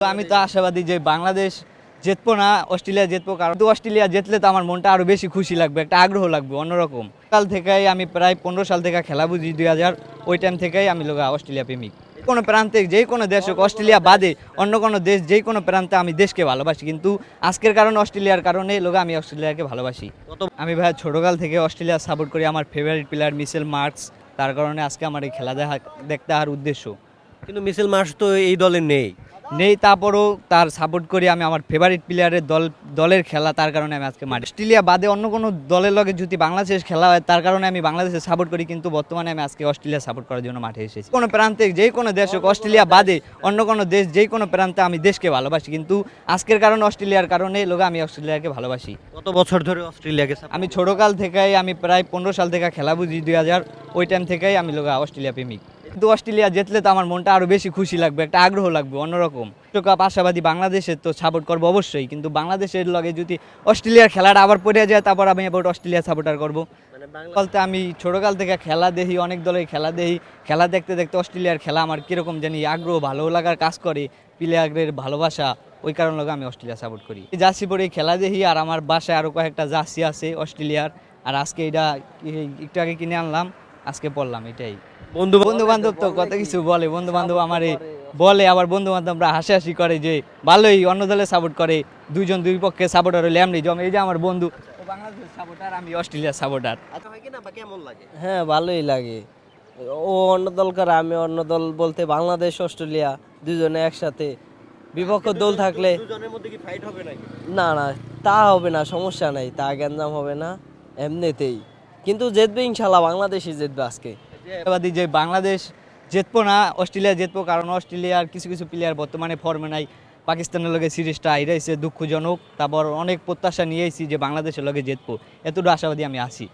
আমি তো আশাবাদী যে বাংলাদেশ জিতবো না, অস্ট্রেলিয়া জিতবো। কারণ অস্ট্রেলিয়া জিতলে তো আমার মনটা আরো বেশি খুশি লাগবে, একটা আগ্রহ লাগবে অন্যরকম। কাল থেকেই আমি প্রায় 15 সাল থেকে খেলা বুঝি, 2000 ওই টাইম থেকেই আমি অস্ট্রেলিয়া প্রেমিক। কোনো প্রান্তে যে কোনো দেশ হোক, অস্ট্রেলিয়া বাদে অন্য কোনো দেশ, যে কোনো প্রান্তে আমি দেশকে ভালোবাসি, কিন্তু আজকের কারণে অস্ট্রেলিয়ার কারণে আমি অস্ট্রেলিয়াকে ভালোবাসি। আমি ভাই ছোটকাল থেকে অস্ট্রেলিয়া সাপোর্ট করি। আমার ফেভারিট প্লেয়ার মিচেল মার্কস, তার কারণে আজকে আমার এই খেলা দেখতে আর উদ্দেশ্য কিন্তু মিচেল মার্শ তো এই দলে নেই। নেই, তারপরও তার সাপোর্ট করি আমি। আমার ফেভারিট প্লেয়ারের দলের খেলা, তার কারণে আমি আজকে মাঠে। অস্ট্রেলিয়া বাদে অন্য কোনো দলের লগে যদি বাংলাদেশের খেলা হয়, তার কারণে আমি বাংলাদেশে সাপোর্ট করি, কিন্তু বর্তমানে আমি আজকে অস্ট্রেলিয়া সাপোর্ট করার জন্য মাঠে এসেছি। কোনো প্রান্তে যে কোনো দেশ হোক, অস্ট্রেলিয়া বাদে অন্য কোনো দেশ, যে কোনো প্রান্তে আমি দেশকে ভালোবাসি, কিন্তু আজকের কারণে অস্ট্রেলিয়ার কারণে আমি অস্ট্রেলিয়াকে ভালোবাসি। কত বছর ধরে অস্ট্রেলিয়াকে আমি ছোটকাল থেকেই, আমি প্রায় 15 সাল থেকে খেলা বুঝি, 2000 ওই টাইম থেকেই আমি অস্ট্রেলিয়া প্রেমিক। কিন্তু অস্ট্রেলিয়া জিতলে তো আমার মনটা আরো বেশি খুশি লাগবে, একটা আগ্রহ লাগবে অন্যরকম। বিশ্বকাপ আশাবাদী, বাংলাদেশের তো সাপোর্ট করবো অবশ্যই, কিন্তু বাংলাদেশের লগে যদি অস্ট্রেলিয়ার খেলাটা আবার পড়ে যায়, তারপর আমি আবার অস্ট্রেলিয়া সাপোর্টার করবো। বলতে আমি ছোটকাল থেকে খেলা দেখি, অনেক দলের খেলা দেখি। খেলা দেখতে দেখতে অস্ট্রেলিয়ার খেলা আমার কিরকম জানি আগ্রহ, ভালো লাগার কাজ করে, প্লেয়ারের ভালোবাসা, ওই কারণ আমি অস্ট্রেলিয়া সাপোর্ট করি। জার্সি পরে খেলা দেখি, আর আমার বাসায় আরো কয়েকটা জার্সি আছে অস্ট্রেলিয়ার। আর আজকে এটা একটু আগে কিনে আনলাম, আজকে পড়লাম। এটাই বন্ধু বান্ধব তো কত কিছু বলে, বন্ধু বান্ধব আমার বলে, আবার বন্ধু বান্ধবরা হাসাহাসি করে যে ভালোই অন্য দলে সাপোর্ট করে, দুইজন দুই পক্ষে সাপোর্টার হলে এমনি জমে। এই যে আমার বন্ধু, ও বাংলাদেশের সাপোর্টার, আমি অস্ট্রেলিয়ার সাপোর্টার। আচ্ছা হয় কি না বা কেমন লাগে? হ্যাঁ, ভালোই লাগে। ও অন্য দল করে, আমি অন্য দল বলতে বাংলাদেশ অস্ট্রেলিয়া দুজনে একসাথে। বিপক্ষ দল থাকলে দুজনের মধ্যে কি ফাইট হবে নাকি? না না, তা হবে না, সমস্যা নাই, তা গ্যাঞ্জাম হবে না এমনিতেই। কিন্তু জিতবে ইনশাল্লাহ, বাংলাদেশই জিতবে আজকে। আশাবাদী যে বাংলাদেশ জিতবো না, অস্ট্রেলিয়া জিতবো। কারণ অস্ট্রেলিয়ার কিছু কিছু প্লেয়ার বর্তমানে ফর্মে নাই। পাকিস্তানের লগে সিরিজটা হাইরাইছে, দুঃখজনক। তারপর অনেক প্রত্যাশা নিয়েছি যে বাংলাদেশের লগে জিতবো, এতটা আশাবাদী আমি আছি।